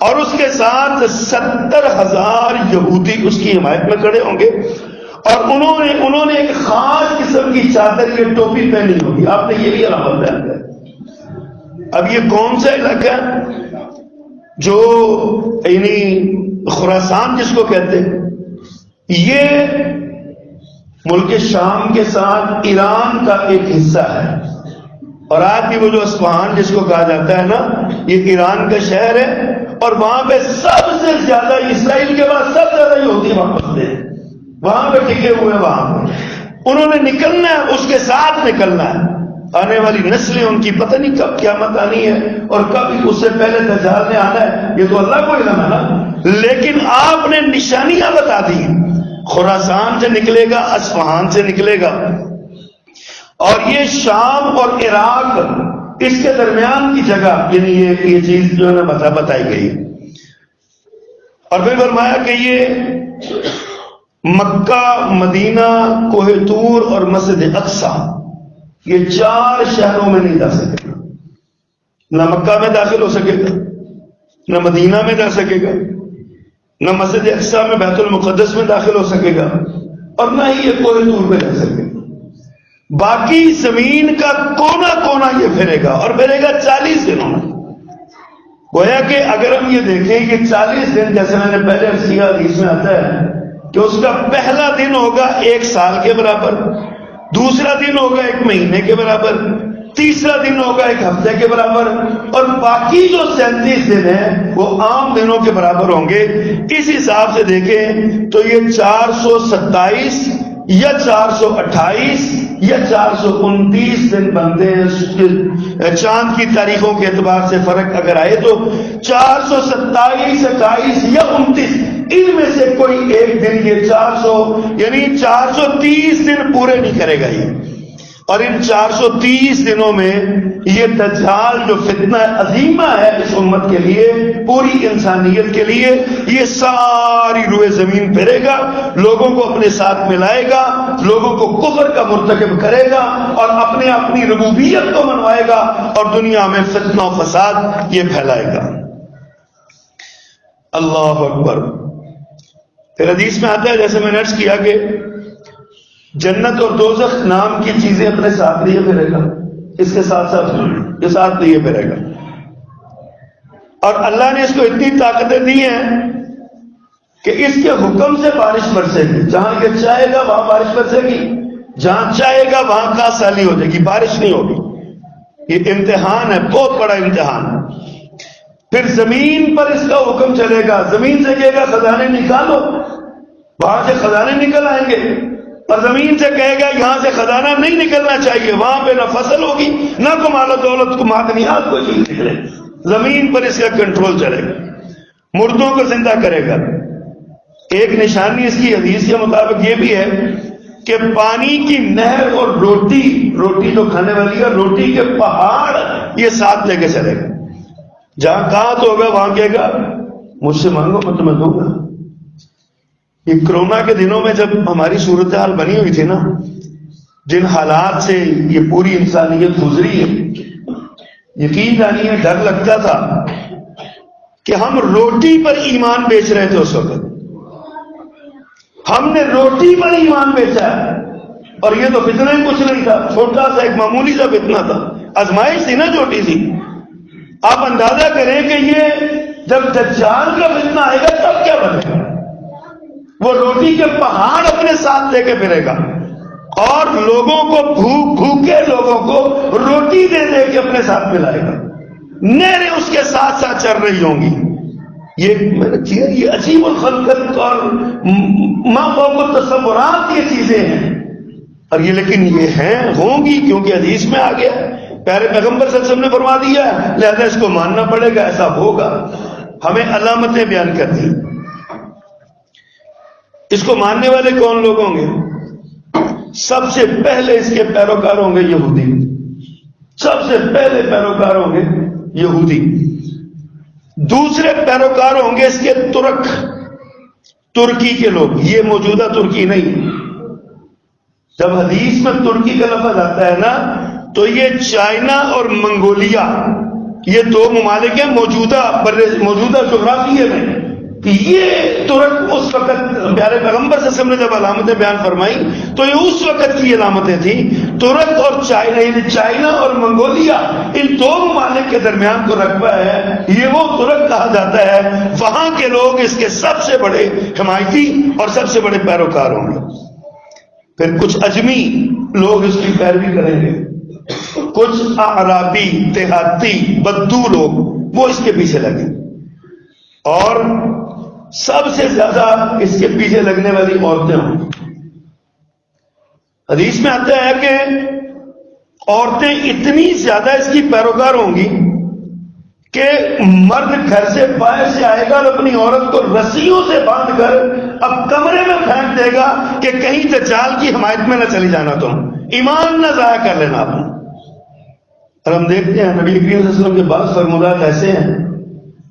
اور اس کے ساتھ 70,000 یہودی اس کی حمایت میں کھڑے ہوں گے، اور انہوں نے ایک خاص قسم کی چادر یا ٹوپی پہنی ہوگی۔ آپ نے یہ بھی علامت بیان کیا۔ اب یہ کون سا علاقہ ہے جو یعنی خراسان جس کو کہتے ہیں، یہ ملک شام کے ساتھ ایران کا ایک حصہ ہے، اور آج بھی وہ جو اصفہان جس کو کہا جاتا ہے نا، یہ ایران کا شہر ہے، اور وہاں پہ سب سے زیادہ اسرائیل کے بعد سب سے زیادہ یہودی وہاں بستے ہیں، وہاں پہ ٹکے ہوئے، وہاں پہ انہوں نے نکلنا ہے، اس کے ساتھ نکلنا ہے۔ آنے والی نسلیں ان کی پتہ نہیں کب قیامت آنی ہے اور کب اس سے پہلے دجال نے آنا ہے، یہ تو اللہ کو علم ہے نا، لیکن آپ نے نشانیاں بتا دی۔ خراسان سے نکلے گا، اصفہان سے نکلے گا، اور یہ شام اور عراق اس کے درمیان کی جگہ، یعنی یہ چیز جو ہے نا بتائی گئی۔ اور پھر فرمایا کہ یہ مکہ، مدینہ، کوہ طور اور مسجد اقصی، یہ 4 شہروں میں نہیں جا سکے گا، نہ مکہ میں داخل ہو سکے گا، نہ مدینہ میں جا سکے گا، نہ مسجد اقصی میں بیت المقدس میں داخل ہو سکے گا، اور نہ ہی یہ کوہ طور میں جا سکے گا۔ باقی زمین کا کونا کونا یہ پھرے گا، اور پھرے گا 40 دنوں میں۔ گویا کہ اگر ہم یہ دیکھیں کہ 40 دن، جیسے میں نے پہلے حدیث میں آتا ہے کہ اس کا پہلا دن ہوگا 1 سال کے برابر، دوسرا دن ہوگا 1 مہینے کے برابر، تیسرا دن ہوگا 1 ہفتے کے برابر، اور باقی جو 37 دن ہیں وہ عام دنوں کے برابر ہوں گے۔ اس حساب سے دیکھیں تو یہ 427 یا 428 یا 429 دن بنتے ہیں۔ چاند کی تاریخوں کے اعتبار سے فرق اگر آئے تو 427، 27 یا 29 ان میں سے کوئی ایک دن یہ 400 یعنی 430 دن پورے نہیں کرے گا یہ، اور ان 430 دنوں میں یہ دجال جو فتنہ عظیمہ ہے اس امت کے لیے، پوری انسانیت کے لیے، یہ ساری روئے زمین پھیرے گا، لوگوں کو اپنے ساتھ ملائے گا، لوگوں کو کفر کا مرتکب کرے گا اور اپنی ربوبیت کو منوائے گا، اور دنیا میں فتنہ و فساد یہ پھیلائے گا۔ اللہ اکبر۔ پھر حدیث میں آتا ہے، جیسے میں نے عرض کیا کہ جنت اور دوزخ نام کی چیزیں اپنے ساتھ لیے پھرے گا، اس کے ساتھ ساتھ یہ ساتھ لیے پھرے گا، اور اللہ نے اس کو اتنی طاقتیں دی ہیں کہ اس کے حکم سے بارش برسے گی، جہاں یہ چاہے گا وہاں بارش برسے گی، جہاں چاہے گا وہاں کا سالی ہو جائے گی، بارش نہیں ہوگی۔ یہ امتحان ہے، بہت بڑا امتحان۔ پھر زمین پر اس کا حکم چلے گا، زمین سے کہے گا خزانے نکالو، وہاں سے خزانے نکل آئیں گے، اور زمین سے کہے گا یہاں سے خزانہ نہیں نکلنا چاہیے، وہاں پہ نہ فصل ہوگی نہ کو مال و دولت کو معدنیات کوئی چیز نکلے، زمین پر اس کا کنٹرول چلے گا، مردوں کو زندہ کرے گا۔ ایک نشانی اس کی حدیث کے مطابق یہ بھی ہے کہ پانی کی نہر اور روٹی جو کھانے والی ہے، روٹی کے پہاڑ یہ ساتھ لے کے چلے گا، جہاں کہاں تو ہوگا وہاں کہے گا مجھ سے مانگو میں تمہیں دوں گا۔ یہ کرونا کے دنوں میں جب ہماری صورتحال بنی ہوئی تھی نا، جن حالات سے یہ پوری انسانیت گزری ہے، یقین جانیے ڈر لگتا تھا کہ ہم روٹی پر ایمان بیچ رہے تھے۔ اس وقت ہم نے روٹی پر ایمان بیچا ہے، اور یہ تو فتنہ ہی کچھ نہیں تھا، چھوٹا سا ایک معمولی سا فتنہ تھا، آزمائش تھی نا چھوٹی سی۔ آپ اندازہ کریں کہ یہ جب دجال کا فتنہ آئے گا تب کیا بنے گا۔ وہ روٹی کے پہاڑ اپنے ساتھ لے کے پھرے گا، اور لوگوں کو بھوکے لوگوں کو روٹی دے دے کے اپنے ساتھ ملائے گا، نہریں اس کے ساتھ ساتھ چل رہی ہوں گی۔ یہ عجیب الخلقت اور ما فوق التصورات یہ چیزیں ہیں، اور یہ لیکن یہ ہوں گی کیونکہ حدیث میں آ گیا، پیارے پیغمبر صلی اللہ علیہ وسلم نے فرما دیا ہے، لہذا اس کو ماننا پڑے گا، ایسا ہوگا۔ ہمیں علامتیں بیان کر دی۔ اس کو ماننے والے کون لوگ ہوں گے؟ سب سے پہلے اس کے پیروکار ہوں گے یہودی، سب سے پہلے پیروکار ہوں گے یہودی۔ دوسرے پیروکار ہوں گے اس کے ترکی کے لوگ، یہ موجودہ ترکی نہیں۔ جب حدیث میں ترکی کا لفظ آتا ہے نا تو یہ چائنا اور منگولیا، یہ دو ممالک ہیں موجودہ جغرافیے میں۔ یہ ترک اس وقت پیارے پیغمبر صلی اللہ علیہ وسلم نے جب علامتیں بیان فرمائی تو یہ اس وقت کی علامتیں تھیں۔ ترک اور چائنا اور منگولیا، ان دو ممالک کے درمیان کو رقبہ ہے، یہ وہ ترک کہا جاتا ہے۔ وہاں کے لوگ اس کے سب سے بڑے حمایتی اور سب سے بڑے پیروکار ہوں گے۔ پھر کچھ اجمی لوگ اس کی پیروی کریں گے، کچھ اعرابی دیہاتی بدو لوگ وہ اس کے پیچھے لگیں، اور سب سے زیادہ اس کے پیچھے لگنے والی عورتیں ہوں۔ حدیث میں آتا ہے کہ عورتیں اتنی زیادہ اس کی پیروکار ہوں گی کہ مرد گھر سے باہر سے آئے گا اور اپنی عورت کو رسیوں سے باندھ کر اب کمرے میں پھینک دے گا کہ کہیں دجال کی حمایت میں نہ چلی جانا، تم ایمان نہ ضائع کر لینا اپنا۔ اور ہم دیکھتے ہیں نبی کریم صلی اللہ علیہ وسلم کے بعض فرمودات ایسے ہیں،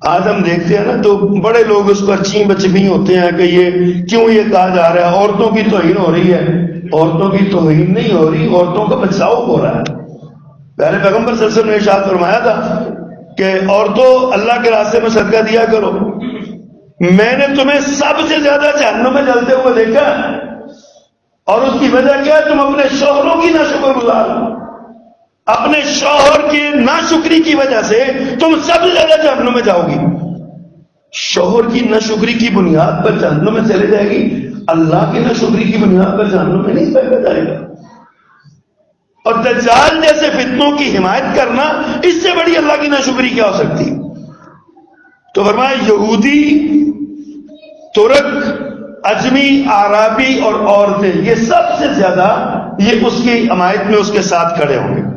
آج ہم دیکھتے ہیں نا تو بڑے لوگ اس پر چین بچی ہوتے ہیں کہ یہ کیوں یہ کہا جا رہا ہے عورتوں کی توہین ہو رہی ہے۔ عورتوں کی توہین نہیں ہو رہی، عورتوں کا بچاؤ ہو رہا ہے۔ پیارے پیغمبر صلی اللہ علیہ وسلم نے ارشاد فرمایا تھا کہ عورتوں اللہ کے راستے میں صدقہ دیا کرو، میں نے تمہیں سب سے زیادہ جہنم میں جلتے ہوئے دیکھا، اور اس کی وجہ کیا ہے؟ تم اپنے شوہروں کی ناشکر گزار، اپنے شوہر کی ناشکری کی وجہ سے تم سب سے زیادہ جہنم میں جاؤ گی۔ شوہر کی ناشکری کی بنیاد پر جہنم میں چلے جائے گی، اللہ کی ناشکری کی بنیاد پر جہنم میں نہیں پھینکا جائے گا۔ اور دجال جیسے فتنوں کی حمایت کرنا، اس سے بڑی اللہ کی ناشکری کیا ہو سکتی؟ تو فرمایا یہودی، ترک، اجمی، اعرابی اور عورتیں، یہ سب سے زیادہ یہ اس کی حمایت میں اس کے ساتھ کھڑے ہوں گے۔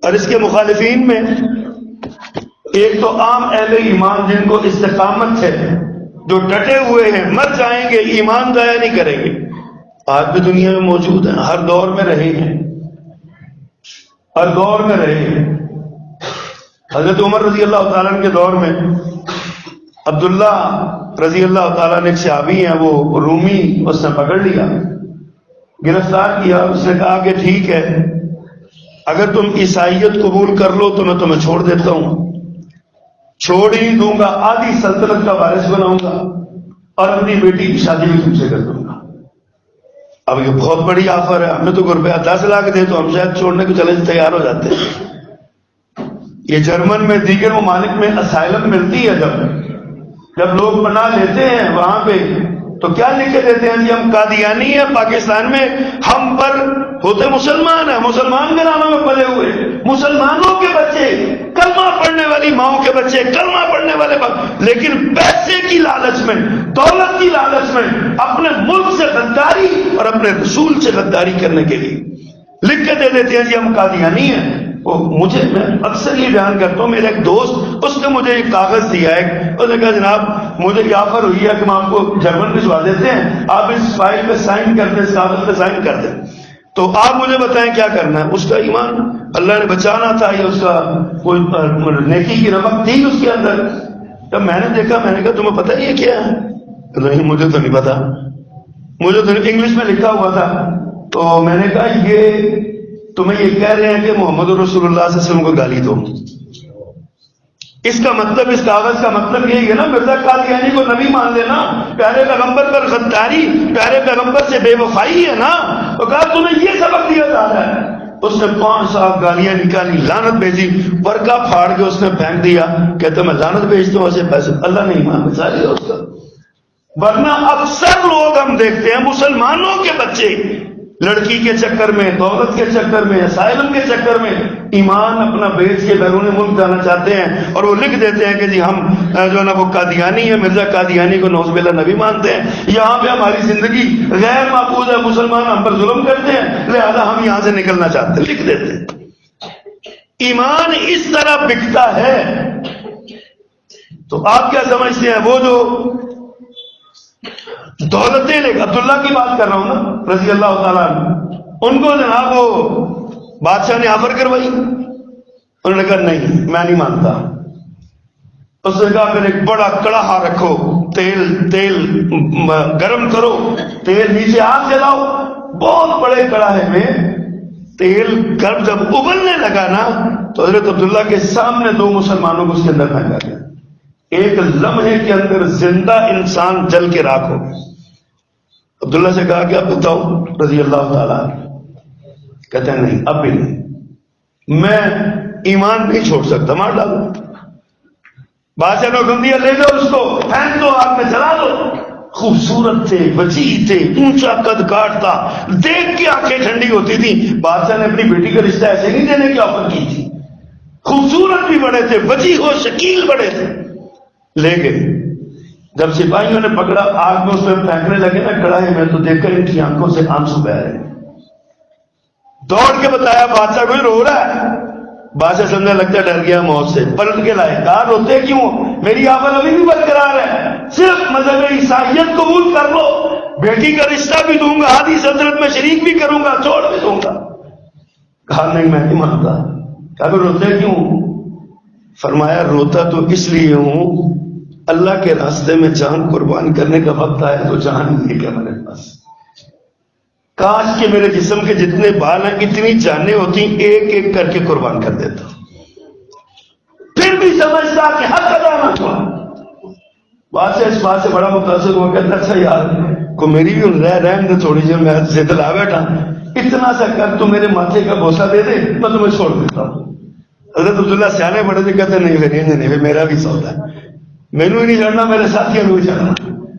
اور اس کے مخالفین میں ایک تو عام اہل ایمان جن کو استقامت ہے، جو ڈٹے ہوئے ہیں مر جائیں گے، ایمان ضائع نہیں کریں گے. آج بھی دنیا میں موجود ہیں، ہر دور میں رہے ہیں، ہر دور میں رہے ہیں. حضرت عمر رضی اللہ تعالیٰ عنہ کے دور میں عبداللہ رضی اللہ تعالیٰ نے ایک صحابی ہیں، وہ رومی، اس نے پکڑ لیا، گرفتار کیا. اس نے کہا کہ ٹھیک ہے، اگر تم عیسائیت قبول کر لو تو میں تمہیں چھوڑ دیتا ہوں، چھوڑ ہی دوں گا، آدھی سلطنت کا وارث بناؤں گا اور اپنی بیٹی کی شادی بھی تم سے کر دوں گا. اب یہ بہت بڑی آفر ہے، ہمیں تو روپیہ 10 لاکھ دے تو ہم شاید چھوڑنے کو چلے تیار ہو جاتے ہیں. یہ جرمن میں، دیگر ممالک میں اسائلم ملتی ہے، جب لوگ پناہ لیتے ہیں وہاں پہ تو کیا لکھ کے دیتے ہیں؟ جی ہم قادیانی ہیں، پاکستان میں ہم پر ہوتے مسلمان ہیں، مسلمان کے ناموں میں پلے ہوئے، مسلمانوں کے بچے، کلمہ پڑھنے والی ماؤں کے بچے، کلمہ پڑھنے والے لیکن پیسے کی لالچ میں، دولت کی لالچ میں اپنے ملک سے غداری اور اپنے رسول سے غداری کرنے کے لیے لکھ کے دے دیتے ہیں جی ہم قادیانی ہیں. مجھے، میں اکثر یہ بیان کرتا ہوں، میرا ایک دوست، اس نے مجھے ایک کاغذ دیا ہے، اس نے کہا جناب مجھے یہ آفر ہوئی ہے کہ ہم آپ کو جرمن بھجوا دیتے ہیں، آپ اس فائل پہ سائن کر دیں، اس کاغذ پہ سائن کر دیں، تو آپ مجھے بتائیں کیا کرنا ہے. اس کا ایمان اللہ نے بچانا تھا، یا اس کا کوئی نیکی کی رمق تھی اس کے اندر. جب میں نے دیکھا، میں نے کہا تمہیں پتہ یہ کیا ہے؟ نہیں مجھے تو نہیں پتا، مجھے تو انگلش میں لکھا ہوا تھا. تو میں نے کہا یہ تمہیں یہ کہہ رہے ہیں کہ محمد رسول اللہ صلی اللہ علیہ وسلم کو گالی دو. اس کا مطلب، اس کاغذ کا مطلب یہی ہے نا، مرزا قادیانی کو نبی مان لینا، پیارے پیغمبر پر غداری، پیارے پیغمبر سے بے وفائی ہے نا. تو کہا تمہیں یہ سبق دیا جا رہا ہے. اس نے 5 صاحب گالیاں نکالی، لعنت بھیجی، ورقہ پھاڑ کے اس نے پھینک دیا، کہتا میں لعنت بھیجتا ہوں، ایسے پیسے اللہ نے ایمان بچا لیا اس کا. ورنہ اکثر لوگ ہم دیکھتے ہیں مسلمانوں کے بچے لڑکی کے چکر میں، دولت کے چکر میں، اسائلم کے چکر میں ایمان اپنا بیچ کے بیرون ملک جانا چاہتے ہیں، اور وہ لکھ دیتے ہیں کہ جی ہم جو ہے نا وہ قادیانی ہیں، مرزا قادیانی کو نعوذ باللہ نبی مانتے ہیں، یہاں پہ ہماری زندگی غیر محفوظ ہے، مسلمان ہم پر ظلم کرتے ہیں، لہذا ہم یہاں سے نکلنا چاہتے ہیں، لکھ دیتے ہیں. ایمان اس طرح بکتا ہے. تو آپ کیا سمجھتے ہیں؟ وہ جو دولتیں لے، عبداللہ کی بات کر رہا ہوں نا رضی اللہ تعالیٰ عنہ، ان کو جناب وہ بادشاہ نے آفر کروائی، انہوں نے کہا نہیں میں نہیں مانتا. اس نے کہا پھر ایک بڑا کڑاہا رکھو، تیل گرم کرو، تیل نیچے آگ جلاؤ، بہت بڑے کڑاہے میں تیل گرم جب ابلنے لگا نا تو حضرت عبداللہ کے سامنے 2 مسلمانوں کو اس کے اندر پھینکا گیا. ایک لمحے کے اندر زندہ انسان جل کے راکھ ہو گیا. عبداللہ سے کہا کہ اب بتاؤ رضی اللہ تعالیٰ، کہتے ہیں نہیں اب بھی نہیں، میں ایمان نہیں چھوڑ سکتا، مار ڈالو. بادشاہ نے حکم دیا لے جاؤ اس کو، پھینک دو، آگ میں جلا دو. خوبصورت تھے، وسیع تھے، اونچا قد کاٹ تھا، دیکھ کے آنکھیں ٹھنڈی ہوتی تھی. بادشاہ نے اپنی بیٹی کا رشتہ ایسے نہیں دینے کی آفر کی تھی. خوبصورت بھی بڑے تھے، وسیع و شکیل بڑے تھے. لے گئے. جب سپاہیوں نے پکڑا، آگ میں اس میں پھینکنے لگے نا کڑاہے میں، تو دیکھ کر ان کی آنکھوں سے آنسو بہ رہے. دوڑ کے بتایا بادشاہ کوئی رو رہا ہے. بادشاہ سمجھنے لگتا ڈر گیا موت سے، پلٹ کے لائے، کہا روتے کیوں؟ میری آفر ابھی بھی برقرار ہے، صرف مذہب عیسائیت قبول کر لو، بیٹی کا رشتہ بھی دوں گا، آدھی سلطنت میں شریک بھی کروں گا، چھوڑ بھی دوں گا. کہا نہیں میں نہیں مانتا. کہا روتے کیوں؟ فرمایا روتا تو اس لیے ہوں، اللہ کے راستے میں جان قربان کرنے کا وقت آیا تو جان نہیں کیا میرے پاس. کاش کہ میرے جسم کے جتنے بال ہیں اتنی جانیں ہوتی، ایک ایک کر کے قربان کر دیتا. پھر بھی سمجھتا کہ حق ادا نہ ہوا. بادشاہ اس بات سے بڑا متاثر ہوا، کہتا اچھا یار کو میری بھی رحم دے تھوڑی سی، میں ضد لا بیٹھا، اتنا سا کر تو میرے ماتھے کا بوسہ دے دے، میں تمہیں چھوڑ دیتا ہوں. حضرت عبداللہ سیانے بڑے تھے، کہتے نہیں میرا بھی سودا ہے، مینو ہی نہیں چڑھنا، میرے ساتھیوں کو بھی چڑھنا.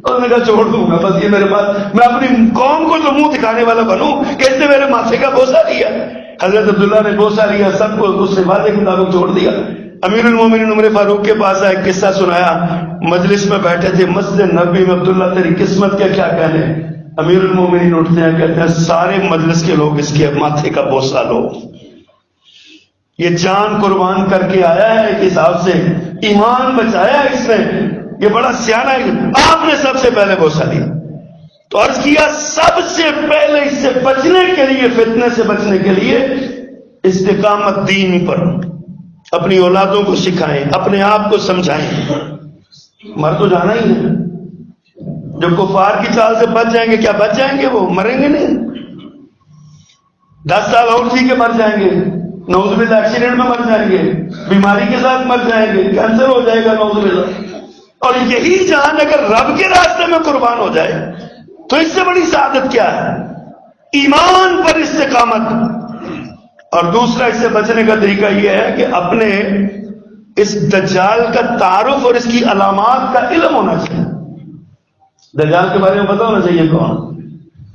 اور میں کہا چھوڑ دوں گا بس یہ میرے پاس، میں اپنی قوم کو تو منہ دکھانے والا بنوں کہ اس نے میرے ماتھے کا بوسہ لیا. حضرت عبداللہ نے بوسہ لیا، سب کو اس سے وعدے کے مطابق چھوڑ دیا. امیر المومنین عمر فاروق کے پاس آیا، قصہ سنایا. مجلس میں بیٹھے تھے مسجد نبوی میں، عبداللہ تیری قسمت کا کیا کہنے. امیر المومنین اٹھتے ہیں، کہتے ہیں سارے مجلس کے لوگ اس کے ماتھے کا بوسہ لو، یہ جان قربان کر کے آیا ہے، ایک حساب سے ایمان بچایا اس نے. یہ بڑا سیانا ہے، آپ نے سب سے پہلے بوسہ لیا۔ تو عرض کیا سب سے پہلے اس سے بچنے کے لیے، فتنے سے بچنے کے لیے استقامت دین پر اپنی اولادوں کو سکھائیں، اپنے آپ کو سمجھائیں۔ مر تو جانا ہی ہے، جو کفار کی چال سے بچ جائیں گے، کیا بچ جائیں گے؟ وہ مریں گے نہیں، 10 سال اور جی کے مر جائیں گے، نعوذ باللہ ایکسیڈنٹ میں مر جائیں گے، بیماری کے ساتھ مر جائیں گے، کینسر ہو جائے گا نعوذ باللہ۔ اور یہی جان اگر رب کے راستے میں قربان ہو جائے تو اس سے بڑی سعادت کیا ہے؟ ایمان پر استقامت۔ اور دوسرا اس سے بچنے کا طریقہ یہ ہے کہ اپنے اس دجال کا تعارف اور اس کی علامات کا علم ہونا چاہیے۔ دجال کے بارے میں پتہ ہونا چاہیے کون،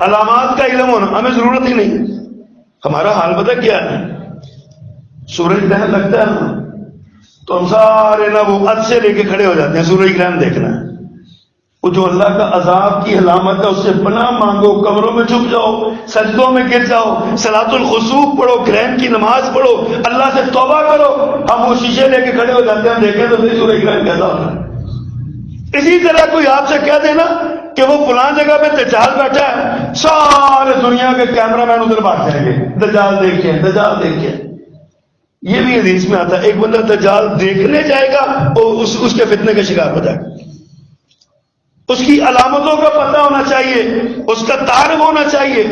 علامات کا علم ہونا، ہمیں ضرورت ہی نہیں۔ ہمارا حال پتہ کیا ہے؟ سورج گرہن لگتا ہے نا تو ہم سارے نا وہ اد سے لے کے کھڑے ہو جاتے ہیں سورج گرہن دیکھنا ہے۔ وہ جو اللہ کا عذاب کی علامت ہے اس سے پناہ مانگو، قبروں میں چھپ جاؤ، سجدوں میں گر جاؤ، صلاۃ الخسوف پڑھو، گرہن کی نماز پڑھو، اللہ سے توبہ کرو۔ ہم وہ شیشے لے کے کھڑے ہو جاتے ہیں، ہم دیکھیں تو صحیح سورج گرہن کیسا ہوتا ہے۔ اسی طرح کوئی آپ سے کہہ دینا کہ وہ فلاں جگہ پہ دجال بیٹھا ہے، سارے دنیا کے کیمرہ مین ادھر بھاگ جائیں گے، دجال دیکھیں دجال دیکھیں۔ یہ بھی حدیث میں آتا ہے ایک بندہ دجال دیکھنے جائے گا اور اس کے فتنے کا شکار ہو جائے گا۔ اس کی علامتوں کا پتہ ہونا چاہیے، اس کا تعارف ہونا چاہیے۔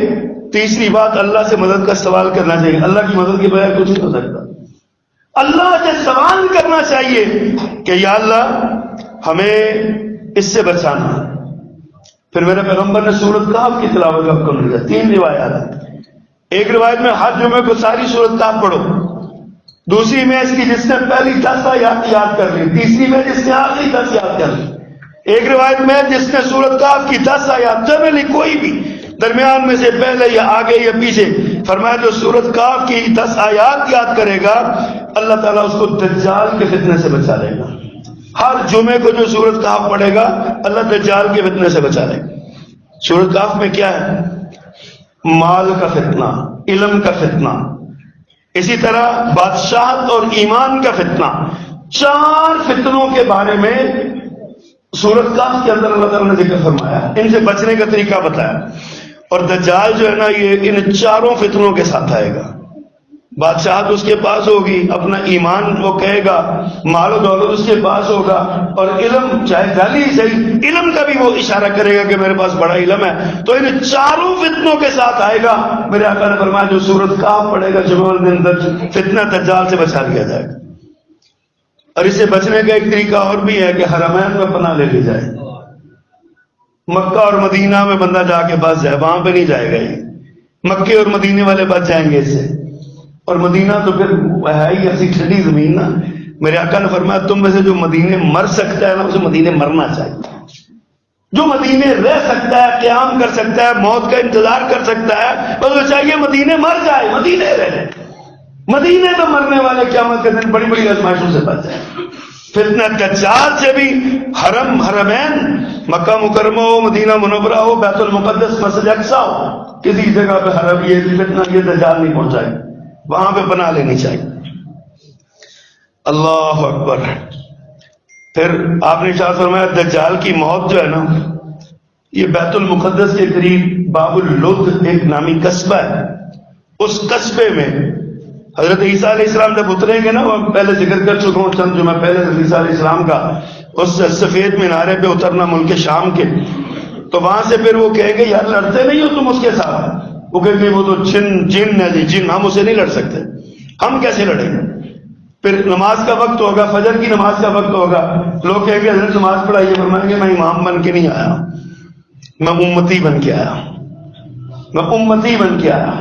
تیسری بات، اللہ سے مدد کا سوال کرنا چاہیے۔ اللہ کی مدد کے بغیر کچھ نہیں ہو سکتا۔ اللہ سے سوال کرنا چاہیے کہ یا اللہ ہمیں اس سے بچانا۔ پھر میرے پیغمبر نے سورۃ کہف کی تلاوت کا حکم دیا۔ 3 روایات ہیں۔ ایک روایت میں ہر جمعے کو ساری سورۃ کہف پڑھو، دوسری میں اس کی جس نے پہلی 10 آیات یاد کر لی، تیسری میں جس نے آخری 10 یاد کر لی، ایک روایت میں جس نے سورۃ کہف کی 10 آیات جنرلی کوئی بھی درمیان میں سے پہلے یا آگے یا پیچھے، فرمایا جو سورۃ کہف کی 10 آیات یاد کرے گا اللہ تعالیٰ اس کو دجال کے فتنے سے بچا لے گا۔ ہر جمعے کو جو سورۃ کہف پڑھے گا اللہ دجال کے فتنے سے بچا لے گا۔ سورۃ کہف میں کیا ہے؟ مال کا فتنہ، علم کا فتنہ، اسی طرح بادشاہت اور ایمان کا فتنہ۔ 4 فتنوں کے بارے میں سورۃ کہف کے اندر اللہ تعالیٰ نے ذکر فرمایا، ان سے بچنے کا طریقہ بتایا۔ اور دجال جو ہے نا یہ ان 4 فتنوں کے ساتھ آئے گا۔ بادشاہت اس کے پاس ہوگی، اپنا ایمان وہ کہے گا، مال و دولت اس کے پاس ہوگا، اور علم چاہے جعلی صحیح، علم کا بھی وہ اشارہ کرے گا کہ میرے پاس بڑا علم ہے۔ تو ان 4 فتنوں کے ساتھ آئے گا۔ میرے آقا نے فرمایا جو سورۃ کہف پڑھے گا جمعہ والدین فتنہ دجال سے بچا لیا جائے گا۔ اور اس سے بچنے کا ایک طریقہ اور بھی ہے کہ حرمین میں پناہ لے لی جائے۔ مکہ اور مدینہ میں بندہ جا کے بس جائے، وہاں پہ نہیں جائے گا۔ یہ مکے اور مدینے والے بچ جائیں گے اس سے۔ اور مدینہ تو پھر ہے ہی ایسی ٹھنڈی زمین نا۔ میرے آقا نے فرمایا تم میں سے جو مدینے مر سکتا ہے نا اسے مدینے مرنا چاہیے۔ جو مدینے رہ سکتا ہے، قیام کر سکتا ہے، موت کا انتظار کر سکتا ہے، بس وہ چاہیے مدینے مر جائے، مدینے رہے۔ مدینے میں مرنے والے قیامت کے دن بڑی بڑی آزمائشوں سے بچ جائیں۔ فتنہ دجال سے بھی حرمین، مکہ مکرمہ ہو، مدینہ منورہ ہو، بیت المقدس، مسجد اقصیٰ ہو، کسی جگہ پہ حرم یہ فتنہ یہ دجال نہیں پہنچائے، وہاں پہ پناہ لینی چاہیے۔ اللہ اکبر۔ پھر آپ نے ارشاد فرمایا دجال کی موت جو ہے نا یہ بیت المقدس کے قریب باب اللد ایک نامی قصبہ ہے، اس قصبے میں حضرت عیسیٰ علیہ السلام جب اتریں گے نا، وہ پہلے ذکر کر چکا ہوں چند جمعہ پہلے حضرت عیسیٰ علیہ السلام کا اس سفید مینارے پہ اترنا ملک شام کے، تو وہاں سے پھر وہ کہیں گے یار لڑتے نہیں ہو تم اس کے ساتھ؟ وہ کہیں گے وہ تو جن ہے جی، جن، ہم اسے نہیں لڑ سکتے، ہم کیسے لڑیں گے؟ پھر نماز کا وقت ہوگا، فجر کی نماز کا وقت ہوگا، لوگ کہیں گے حضرت نماز پڑھائیے، فرمائیں گے میں امام بن کے نہیں آیا، میں امتی بن کے آیا، میں امتی بن کے آیا۔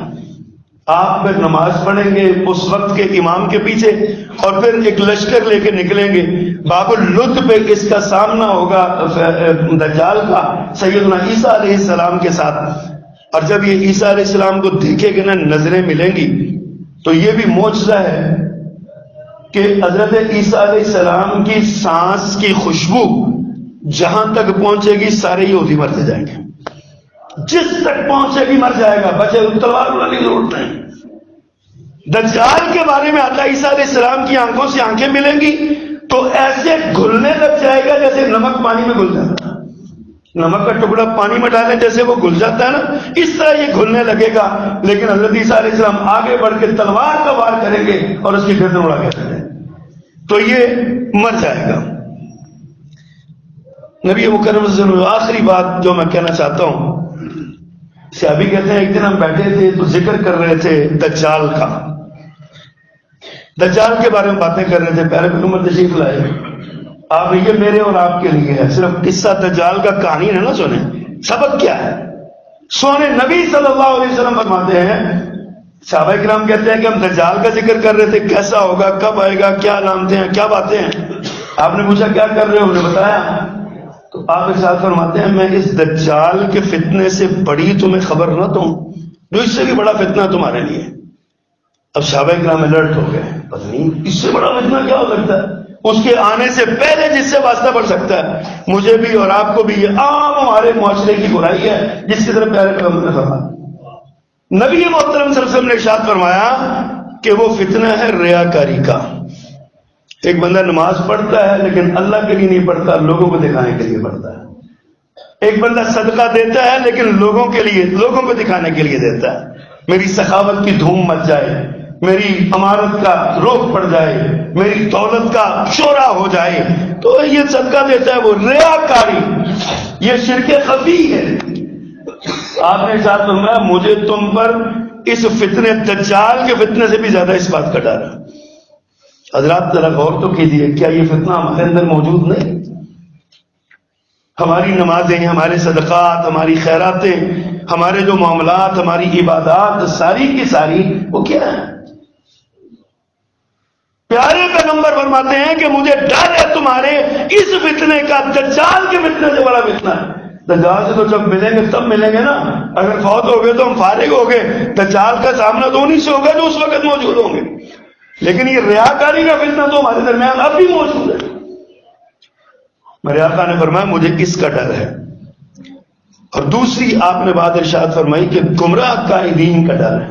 آپ پھر نماز پڑھیں گے اس وقت کے امام کے پیچھے، اور پھر ایک لشکر لے کے نکلیں گے باب اللد پہ، اس کا سامنا ہوگا دجال کا سیدنا عیسیٰ علیہ السلام کے ساتھ۔ اور جب یہ عیسیٰ علیہ السلام کو دیکھے گے نا، نظریں ملیں گی، تو یہ بھی معجزہ ہے کہ حضرت عیسیٰ علیہ السلام کی سانس کی خوشبو جہاں تک پہنچے گی سارے یہودی مرتے جائیں گے، جس تک پہنچے گی مر جائے گا، بچے تلوار اڑانے کی ضرورت نہیں۔ دجال کے بارے میں آتا ہے عیسیٰ علیہ السلام کی آنکھوں سے آنکھیں ملیں گی تو ایسے گھلنے لگ جائے گا جیسے نمک پانی میں گھل جاتا ہے، نمک کا ٹکڑا پانی میں ڈالیں جیسے وہ گھل جاتا ہے نا، اس طرح یہ گھلنے لگے گا. لیکن حضرت عیسیٰ علیہ السلام آگے بڑھ کے تلوار کا وار کریں گے اور اس کی گردن اڑا کے رکھ دیں تو یہ مر جائے گا. نبی مکرم صلی اللہ علیہ وسلم آخری بات جو میں کہنا چاہتا ہوں، صحابی کہتے ہیں ایک دن ہم بیٹھے تھے تو ذکر کر رہے تھے دجال کا، دجال کے بارے میں باتیں کر رہے تھے. پیارے پیغمبر تشریف لائے، آپ یہ میرے اور آپ کے لیے ہے، صرف قصہ دجال کا کہانی ہے نا سنیں، سبق کیا ہے سونے. نبی صلی اللہ علیہ وسلم فرماتے ہیں، صحابہ کرام کہتے ہیں کہ ہم دجال کا ذکر کر رہے تھے، کیسا ہوگا، کب آئے گا، کیا علامتیں ہیں، کیا باتیں ہیں. آپ نے پوچھا کیا کر رہے ہو، انہوں نے بتایا. تو آپ ایک ساتھ فرماتے ہیں میں اس دجال کے فتنے سے بڑی تمہیں خبر نہ دوں جو اس سے بھی بڑا فتنہ تمہارے لیے. اب صحابہ کرام الرٹ ہو گئے، پتہ نہیں اس سے بڑا فتنہ کیا ہو سکتا ہے، اس کے آنے سے پہلے جس سے واسطہ پڑ سکتا ہے. مجھے بھی اور آپ کو بھی یہ عام ہمارے معاشرے کی برائی ہے جس کی طرف پیارے پیغمبر نے فرمایا. نبی محترم صلی اللہ علیہ وسلم نے ارشاد فرمایا کہ وہ فتنہ ہے ریاکاری کا. ایک بندہ نماز پڑھتا ہے لیکن اللہ کے لیے نہیں پڑھتا، لوگوں کو دکھانے کے لیے پڑھتا ہے. ایک بندہ صدقہ دیتا ہے لیکن لوگوں کے لیے، لوگوں کو دکھانے کے لیے دیتا ہے. میری سخاوت کی دھوم مچ جائے، میری امانت کا روک پڑ جائے، میری دولت کا شورا ہو جائے، تو یہ صدقہ دیتا ہے. وہ ریاکاری، یہ شرک خفی ہے. آپ نے ساتھ فرمایا مجھے تم پر اس فتنے دجال کے فتنے سے بھی زیادہ اس بات کا ڈر ہے. حضرات ذرا غور تو کیجیے، کیا یہ فتنہ ہمارے اندر موجود نہیں؟ ہماری نمازیں، ہمارے صدقات، ہماری خیراتیں، ہمارے جو معاملات، ہماری عبادات ساری کی ساری وہ کیا ہے؟ پیارے پیغمبر فرماتے ہیں کہ مجھے ڈر ہے تمہارے اس فتنے کا، دجال کے فتنے سے بڑا فتنہ ہے. دجال سے تو جب ملیں گے تب ملیں گے نا، اگر فوت ہو گئے تو ہم فارغ ہو گئے. دجال کا سامنا تو انہیں سے ہوگا جو اس وقت موجود ہوں گے. لیکن یہ ریاکاری کا فتنہ تو ہمارے درمیان اب بھی موجود ہے. میرے آقا نے فرمایا مجھے اس کا ڈر ہے. اور دوسری آپ نے بات ارشاد فرمائی کہ گمراہ قائدین کا ڈر ہے.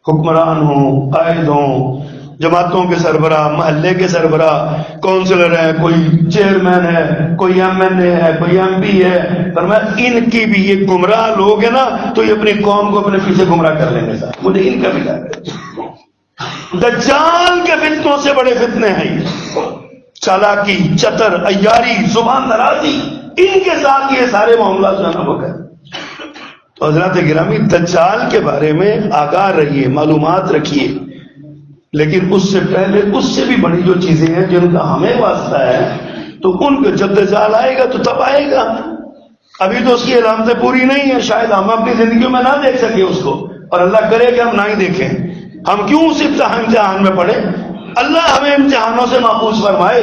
حکمران ہوں، قائد ہوں، جماعتوں کے سربراہ، محلے کے سربراہ، کونسلر ہے، کوئی چیئرمین ہے، کوئی ایم این اے ہے، کوئی ایم پی ہے. فرمایا ان کی بھی، یہ گمراہ لوگ ہیں نا تو یہ اپنی قوم کو اپنے پیچھے گمراہ کر لیں گے. مجھے ان کا بھی ڈر ہے. دجال کے فتنوں سے بڑے فتنے ہیں یہ، چالاکی، چتر، عیاری، زبان درازی، ان کے ساتھ یہ سارے معاملات جو ہے نا وہ کریں. تو حضرات گرامی دجال کے بارے میں آگاہ رہیے، معلومات رکھیے. لیکن اس سے پہلے اس سے بھی بڑی جو چیزیں ہیں جن کا ہمیں واسطہ ہے، تو ان کو جب دجال آئے گا تو تب آئے گا. ابھی تو اس کی علامتیں پوری نہیں ہیں، شاید ہم اپنی زندگیوں میں نہ دیکھ سکیں اس کو، اور اللہ کرے کہ ہم نہ ہی دیکھیں. ہم کیوں اس امتحان میں پڑے؟ اللہ ہمیں امتحانوں سے محفوظ فرمائے.